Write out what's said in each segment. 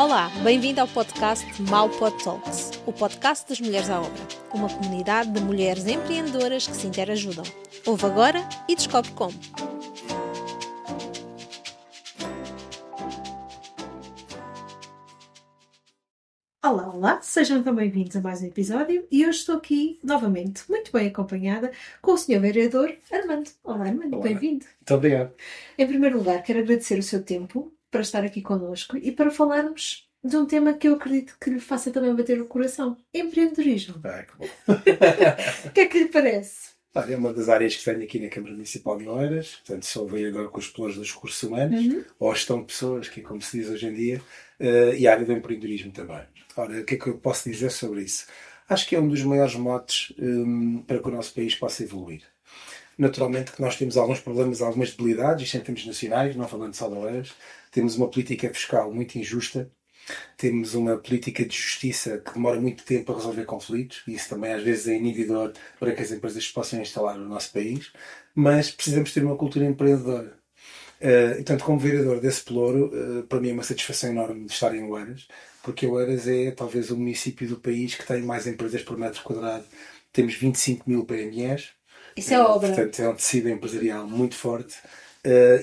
Olá, bem-vindo ao podcast Maupod Talks, o podcast das Mulheres à Obra, uma comunidade de mulheres empreendedoras que se interajudam. Ouve agora e descobre como. Olá, sejam então bem-vindos a mais um episódio e hoje estou aqui novamente, muito bem acompanhada, com o Sr. Vereador Armando. Olá, Armando, Olá. Bem-vindo. Muito obrigado. Em primeiro lugar, quero agradecer o seu tempo para estar aqui connosco e para falarmos de um tema que eu acredito que lhe faça também bater o coração: empreendedorismo. Que bom. O que é que lhe parece? É uma das áreas que tenho aqui na Câmara Municipal de Oeiras. Portanto, sou vereador com os pilares dos recursos humanos, ou gestão de pessoas, que é como se diz hoje em dia, e a área do empreendedorismo também. Ora, o que é que eu posso dizer sobre isso? Acho que é um dos maiores motes para que o nosso país possa evoluir. Naturalmente que nós temos alguns problemas, algumas debilidades, isto em termos nacionais, não falando só de Oeiras. Temos uma política fiscal muito injusta. Temos uma política de justiça que demora muito tempo a resolver conflitos, e isso também às vezes é inibidor para que as empresas se possam instalar no nosso país, mas precisamos ter uma cultura empreendedora. E, portanto, como vereador desse pelouro, para mim é uma satisfação enorme de estar em Oeiras, porque Oeiras é talvez o município do país que tem mais empresas por metro quadrado. Temos 25 mil PMEs. Isso é obra. Portanto, é um tecido empresarial muito forte.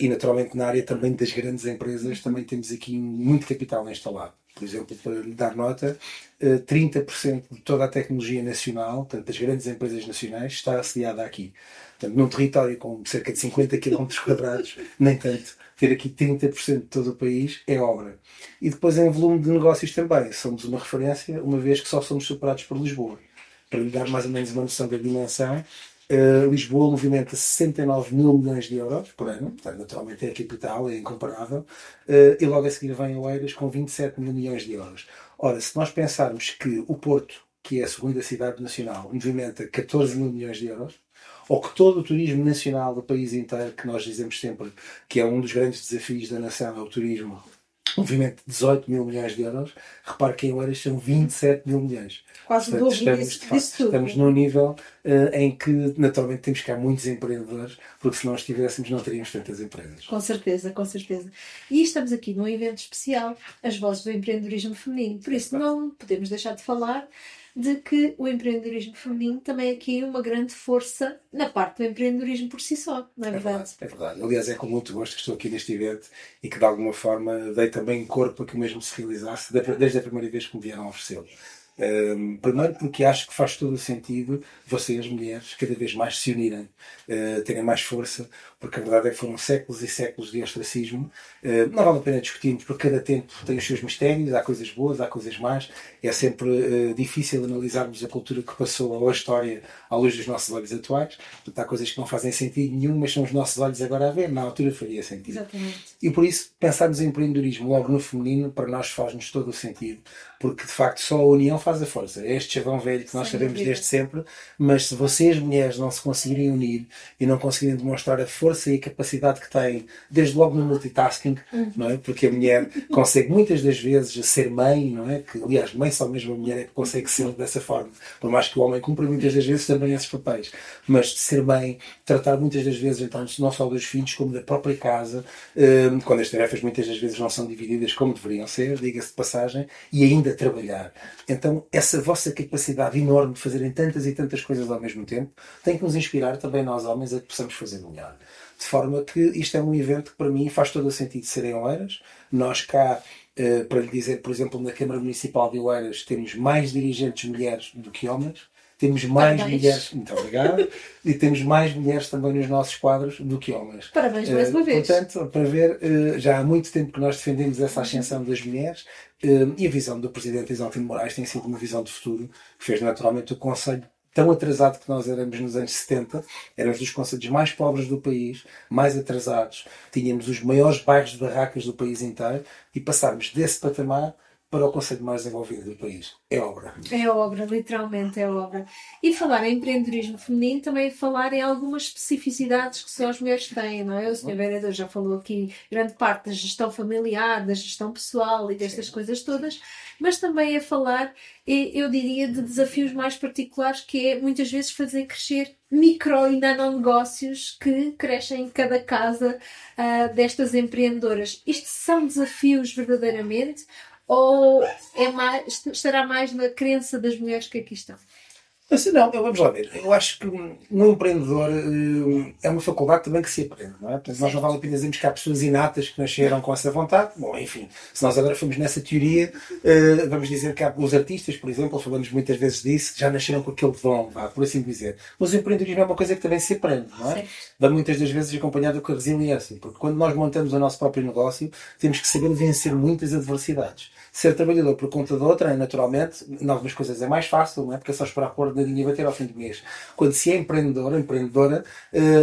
E naturalmente na área também das grandes empresas também temos aqui muito capital instalado. Por exemplo, para lhe dar nota, 30% de toda a tecnologia nacional, portanto das grandes empresas nacionais, está assediada aqui. Portanto, num território com cerca de 50 km², nem tanto, ter aqui 30% de todo o país é obra. E depois em volume de negócios também, somos uma referência, uma vez que só somos superados por Lisboa. Para lhe dar mais ou menos uma noção da dimensão, Lisboa movimenta 69 mil milhões de euros por ano, portanto, naturalmente é a capital, é incomparável, e logo a seguir vem Oeiras com 27 mil milhões de euros. Ora, se nós pensarmos que o Porto, que é a segunda cidade nacional, movimenta 14 mil milhões de euros, ou que todo o turismo nacional do país inteiro, que nós dizemos sempre que é um dos grandes desafios da nação, é o turismo, movimento de 18 mil milhões de euros, repare que em Oeiras são 27 mil milhões. Quase o dobro disso tudo. Estamos num nível em que naturalmente temos que há muitos empreendedores, porque se não os tivéssemos não teríamos tantas empresas. Com certeza, com certeza. E estamos aqui num evento especial, as vozes do empreendedorismo feminino. Por isso não podemos deixar de falar de que o empreendedorismo feminino também é aqui uma grande força na parte do empreendedorismo por si só, não é verdade? É verdade. Aliás, é com muito gosto que estou aqui neste evento e que de alguma forma dei também corpo a que o mesmo se realizasse desde a primeira vez que me vieram oferecê-lo. Primeiro porque acho que faz todo o sentido vocês, mulheres, cada vez mais se unirem, terem mais força, porque a verdade é que foram séculos e séculos de ostracismo. Não vale a pena discutirmos, porque cada tempo tem os seus mistérios, há coisas boas, há coisas más. É sempre difícil analisarmos a cultura que passou ou a história à luz dos nossos olhos atuais. Portanto, há coisas que não fazem sentido nenhum, mas são os nossos olhos agora a ver. Na altura faria sentido. Exatamente. E por isso, pensarmos em empreendedorismo logo no feminino, para nós faz-nos todo o sentido. Porque, de facto, só a união faz a força. É este chavão velho que nós sabemos desde sempre, mas se vocês, mulheres, não se conseguirem unir e não conseguirem demonstrar a força e a capacidade que têm, desde logo no multitasking, não é? Porque a mulher consegue muitas das vezes ser mãe, não é? Que, aliás, mãe só mesmo a mulher é que consegue ser dessa forma. Por mais que o homem cumpra muitas das vezes também esses papéis. Mas de ser mãe, tratar muitas das vezes, então, não só dos filhos, como da própria casa, quando as tarefas muitas das vezes não são divididas como deveriam ser, diga-se de passagem, e ainda trabalhar. Então, essa vossa capacidade enorme de fazerem tantas e tantas coisas ao mesmo tempo tem que nos inspirar também nós homens a que possamos fazer melhor. De forma que isto é um evento que para mim faz todo o sentido ser em Oeiras. Nós cá, para lhe dizer, por exemplo, na Câmara Municipal de Oeiras temos mais dirigentes mulheres do que homens. Temos mais mulheres, muito obrigado, e temos mais mulheres também nos nossos quadros do que homens. Parabéns mais uma vez. Portanto, para ver, já há muito tempo que nós defendemos essa ascensão das mulheres, e a visão do Presidente Isaltino Moraes tem sido uma visão de futuro, que fez naturalmente o Conselho tão atrasado que nós éramos nos anos 70, éramos dos concelhos mais pobres do país, mais atrasados, tínhamos os maiores bairros de barracas do país inteiro, e passarmos desse patamar para o conceito mais desenvolvido do país. É obra. É obra, literalmente é obra. E falar em empreendedorismo feminino também é falar em algumas especificidades que só as mulheres têm, não é? O Sr. Vereador já falou aqui grande parte da gestão familiar, da gestão pessoal e destas coisas todas, mas também é falar, eu diria, de desafios mais particulares, que é muitas vezes fazer crescer micro e nanonegócios que crescem em cada casa destas empreendedoras. Isto são desafios verdadeiramente, ou estará mais na crença das mulheres que aqui estão? Assim, não, vamos lá ver. Eu acho que um empreendedor é uma faculdade também que se aprende, não é? Portanto, nós não vale a pena dizermos que há pessoas inatas que nasceram com essa vontade. Bom, enfim, se nós agora formos nessa teoria, vamos dizer que há os artistas, por exemplo, falamos muitas vezes disso, que já nasceram com aquele dom, por assim dizer. Mas o empreendedorismo é uma coisa que também se aprende, não é? Vai muitas das vezes acompanhado com a resiliência, porque quando nós montamos o nosso próprio negócio, temos que saber vencer muitas adversidades. Ser trabalhador por conta de outra, naturalmente, em algumas coisas é mais fácil, não é? Porque é só esperar pôr na linha e bater ao fim do mês. Quando se é empreendedor, empreendedora,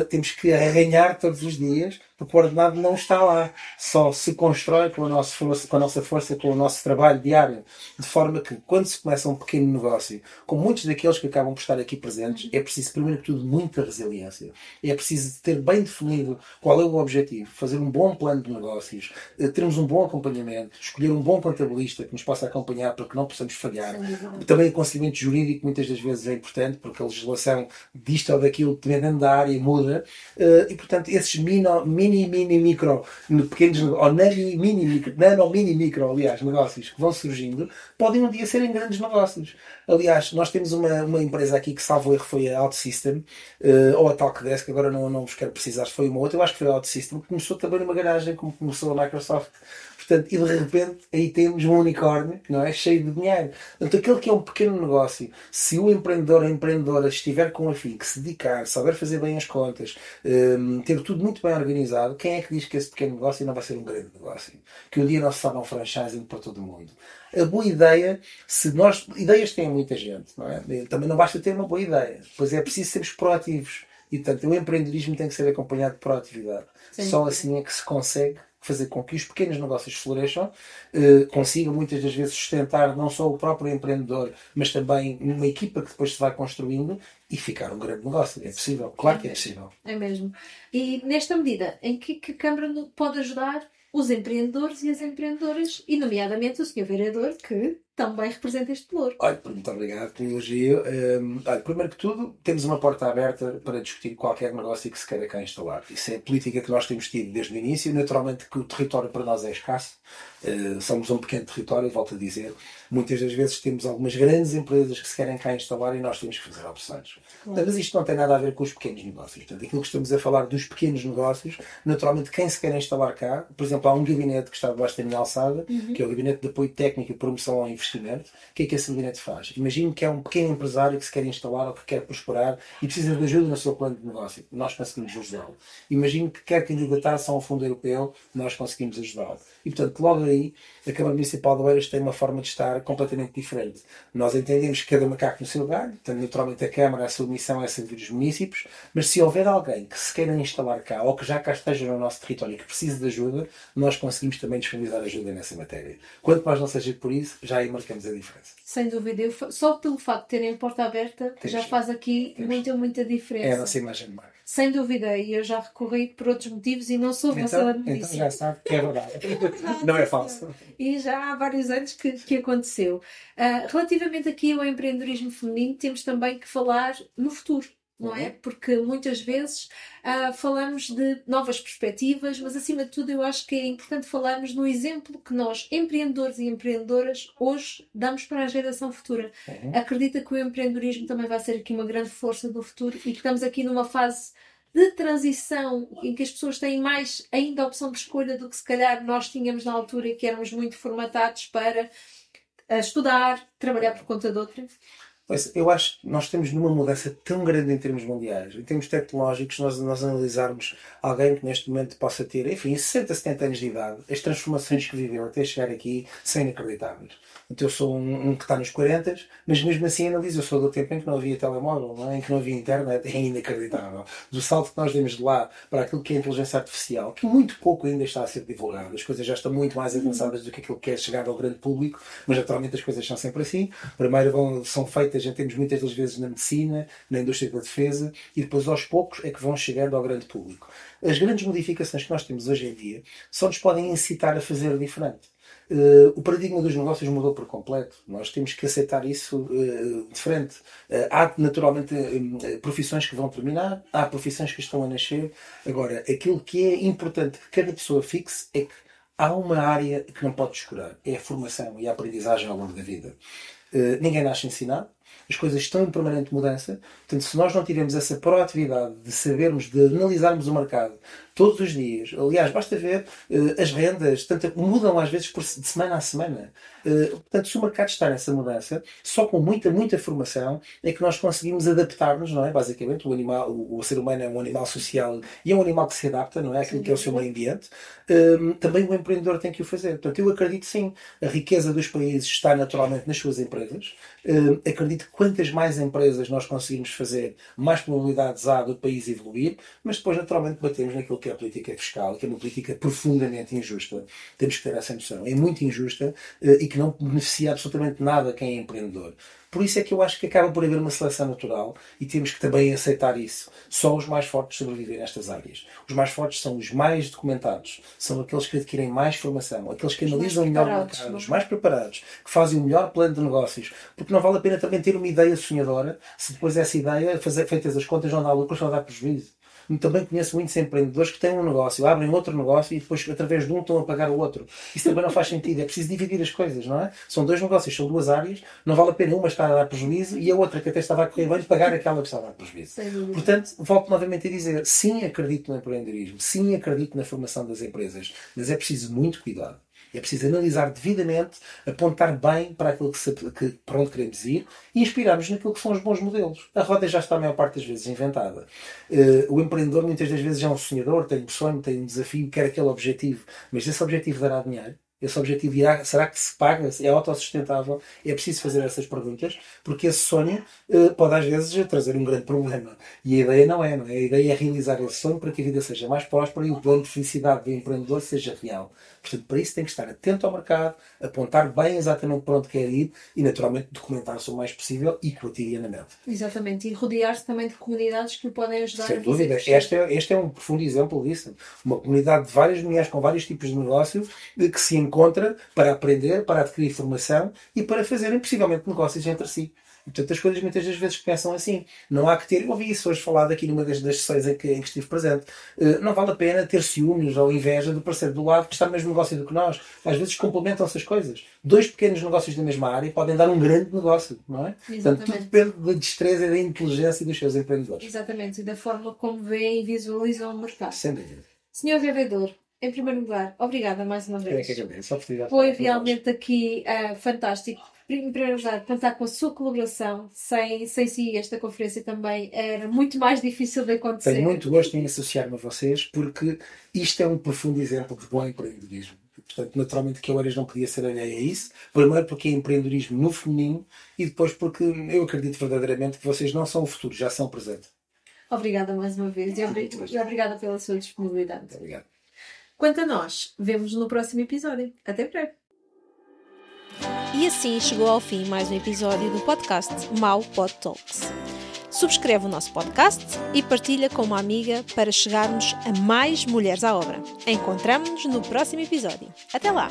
temos que arranhar todos os dias, porque o ordenado não está lá. Só se constrói com a nossa força, com o nosso trabalho diário. De forma que, quando se começa um pequeno negócio, com muitos daqueles que acabam por estar aqui presentes, é preciso, primeiro que tudo, muita resiliência. É preciso ter bem definido qual é o objetivo, fazer um bom plano de negócios, termos um bom acompanhamento, escolher um bom contabilista que nos possa acompanhar para que não possamos falhar. Também o aconselhamento jurídico muitas das vezes é importante, porque a legislação disto ou daquilo, dependendo da área, muda. E, portanto, esses micro, pequenos, ou micro, aliás, negócios que vão surgindo, podem um dia serem grandes negócios. Aliás, nós temos uma empresa aqui que, salvo erro, foi a OutSystem, ou a Talkdesk, agora não vos quero precisar se foi uma outra, eu acho que foi a OutSystem, que começou também numa garagem, como começou a Microsoft. Portanto, e de repente, aí temos um unicórnio, não é? Cheio de dinheiro. Portanto, aquele que é um pequeno negócio, se o empreendedor ou a empreendedora estiver com afinco, se dedicar, souber fazer bem as contas, ter tudo muito bem organizado, quem é que diz que esse pequeno negócio não vai ser um grande negócio? Que um dia não se torna um franchising para todo o mundo. A boa ideia, ideias têm muita gente, não é? Também não basta ter uma boa ideia. Pois é preciso sermos proativos. E, portanto, o empreendedorismo tem que ser acompanhado de proatividade. Sim. Só assim é que se consegue fazer com que os pequenos negócios floresçam, consigam muitas das vezes sustentar não só o próprio empreendedor, mas também uma equipa que depois se vai construindo e ficar um grande negócio. É possível, claro que é possível. É mesmo. E nesta medida, em que a Câmara pode ajudar os empreendedores e as empreendedoras, e nomeadamente o Sr. Vereador, que também representa este valor? Olha, muito obrigado pelo elogio. Olha, primeiro que tudo, temos uma porta aberta para discutir qualquer negócio que se queira cá instalar. Isso é a política que nós temos tido desde o início. Naturalmente que o território para nós é escasso. Somos um pequeno território, volto a dizer. Muitas das vezes temos algumas grandes empresas que se querem cá instalar e nós temos que fazer opções. Mas isto não tem nada a ver com os pequenos negócios. Portanto, aquilo que estamos a falar dos pequenos negócios, naturalmente quem se quer instalar cá, por exemplo, há um gabinete que está debaixo da minha alçada, que é o Gabinete de Apoio Técnico e Promoção ao Investimento. O que é que esse gabinete faz? Imagine que é um pequeno empresário que se quer instalar ou que quer prosperar e precisa de ajuda no seu plano de negócio. Nós conseguimos ajudá-lo. Imagine que quer candidatar-se a um fundo europeu, nós conseguimos ajudá-lo. E, portanto, logo aí, a Câmara Municipal de Oeiras tem uma forma de estar completamente diferente. Nós entendemos que cada macaco no seu lugar, portanto, naturalmente a Câmara, a sua missão é servir os municípios, mas se houver alguém que se queira instalar cá ou que já cá esteja no nosso território e que precise de ajuda, nós conseguimos também disponibilizar ajuda nessa matéria. Quanto mais não seja por isso, já aí marcamos a diferença. Sem dúvida. Só pelo facto de terem a porta aberta já faz aqui muita diferença. É a nossa imagem de marca. Sem dúvida, e eu já recorri por outros motivos e não sou vencedora de Então já sabe que é verdade. Não é falso. E já há vários anos que aconteceu. Relativamente aqui ao empreendedorismo feminino, temos também que falar no futuro. Não é? Porque muitas vezes falamos de novas perspectivas, mas acima de tudo eu acho que é importante falarmos no exemplo que nós, empreendedores e empreendedoras, hoje damos para a geração futura. Acredita que o empreendedorismo também vai ser aqui uma grande força do futuro e que estamos aqui numa fase de transição em que as pessoas têm mais ainda a opção de escolha do que se calhar nós tínhamos na altura e que éramos muito formatados para estudar, trabalhar por conta de outra. Pois, eu acho que nós estamos numa mudança tão grande em termos mundiais, em termos tecnológicos, nós analisarmos alguém que neste momento possa ter, enfim, 60, 70 anos de idade, as transformações que viveu até chegar aqui são inacreditáveis. Então eu sou um que está nos 40, mas mesmo assim analiso, eu sou do tempo em que não havia telemóvel, não é? Em que não havia internet, é inacreditável. Do salto que nós demos de lá para aquilo que é a inteligência artificial, que muito pouco ainda está a ser divulgado, as coisas já estão muito mais avançadas do que aquilo que é chegar ao grande público, mas naturalmente as coisas são sempre assim. Primeiro são feitas, já temos muitas das vezes na medicina, na indústria da defesa, e depois aos poucos é que vão chegando ao grande público. As grandes modificações que nós temos hoje em dia só nos podem incitar a fazer diferente. O paradigma dos negócios mudou por completo. Nós temos que aceitar isso diferente. Há naturalmente profissões que vão terminar, há profissões que estão a nascer. Agora, aquilo que é importante que cada pessoa fixe é que há uma área que não pode descurar, é a formação e a aprendizagem ao longo da vida. Ninguém nasce ensinado, as coisas estão em permanente mudança, portanto, se nós não tivermos essa proatividade de sabermos, de analisarmos o mercado todos os dias, aliás, basta ver as rendas, mudam às vezes de semana a semana. Portanto, se o mercado está nessa mudança, só com muita formação é que nós conseguimos adaptar-nos, não é? Basicamente, o ser humano é um animal social e é um animal que se adapta, não é? Aquilo que é o seu meio ambiente. Também o empreendedor tem que o fazer. Portanto, eu acredito sim, a riqueza dos países está naturalmente nas suas empresas. Acredito que quantas mais empresas nós conseguimos fazer, mais probabilidades há do país evoluir, mas depois naturalmente batemos naquilo que é a política fiscal, que é uma política profundamente injusta. Temos que ter essa noção. É muito injusta e que não beneficia absolutamente nada a quem é empreendedor. Por isso é que eu acho que acaba por haver uma seleção natural e temos que também aceitar isso. Só os mais fortes sobrevivem nestas áreas. Os mais fortes são os mais documentados, são aqueles que adquirem mais formação, aqueles que analisam melhor o mercado, os mais preparados, que fazem o melhor plano de negócios. Porque não vale a pena também ter uma ideia sonhadora se depois essa ideia, feitas as contas, não dá lucro, só dá prejuízo. Também conheço muitos empreendedores que têm um negócio, abrem outro negócio e depois, através de um, estão a pagar o outro. Isso também não faz sentido. É preciso dividir as coisas, não é? São dois negócios, são duas áreas. Não vale a pena uma estar a dar prejuízo e a outra, que até estava a correr bem, pagar aquela que estava a dar prejuízo. Portanto, volto novamente a dizer, sim, acredito no empreendedorismo, sim, acredito na formação das empresas, mas é preciso muito cuidado. É preciso analisar devidamente, apontar bem para aquilo para onde queremos ir e inspirarmos naquilo que são os bons modelos. A roda já está a maior parte das vezes inventada. O empreendedor muitas das vezes é um sonhador, tem um sonho, tem um desafio, quer aquele objetivo, mas esse objetivo dará dinheiro? Esse objetivo será que se paga? É autossustentável? É preciso fazer essas perguntas, porque esse sonho pode às vezes trazer um grande problema. E a ideia não é. A ideia é realizar esse sonho para que a vida seja mais próspera e o plano de felicidade do empreendedor seja real. Portanto, para isso tem que estar atento ao mercado, apontar bem exatamente para onde quer ir e, naturalmente, documentar-se o mais possível e cotidianamente. Exatamente. E rodear-se também de comunidades que o podem ajudar. Sem dúvida. Este é um profundo exemplo disso. Uma comunidade de várias mulheres com vários tipos de negócio que se encontra para aprender, para adquirir formação e para fazerem, possivelmente, negócios entre si. Portanto, as coisas muitas das vezes começam assim. Não há que ter... Eu ouvi isso hoje falado aqui numa das sessões em que estive presente. Não vale a pena ter ciúmes ou inveja do parceiro do lado que está no mesmo negócio do que nós. Às vezes complementam-se as coisas. Dois pequenos negócios da mesma área podem dar um grande negócio, não é? Portanto, tudo depende da destreza e da inteligência dos seus empreendedores. Exatamente. E da forma como veem e visualizam o mercado. Sem dúvida. Senhor vendedor, em primeiro lugar, obrigada mais uma vez. É que agradeço. Foi realmente aqui fantástico. Em primeiro lugar, contar com a sua colaboração. Sem si, esta conferência também era muito mais difícil de acontecer. Tenho muito gosto em associar-me a vocês, porque isto é um profundo exemplo de bom empreendedorismo. Portanto, naturalmente que a Oeiras não podia ser alheia a isso. Primeiro porque é empreendedorismo no feminino e depois porque eu acredito verdadeiramente que vocês não são o futuro, já são o presente. Obrigada mais uma vez e obrigada pela sua disponibilidade. Muito obrigado. Quanto a nós, vemo-nos no próximo episódio. Até breve. E assim chegou ao fim mais um episódio do podcast Mau Pod Talks. Subscreve o nosso podcast e partilha com uma amiga para chegarmos a mais mulheres à obra. Encontramo-nos no próximo episódio. Até lá!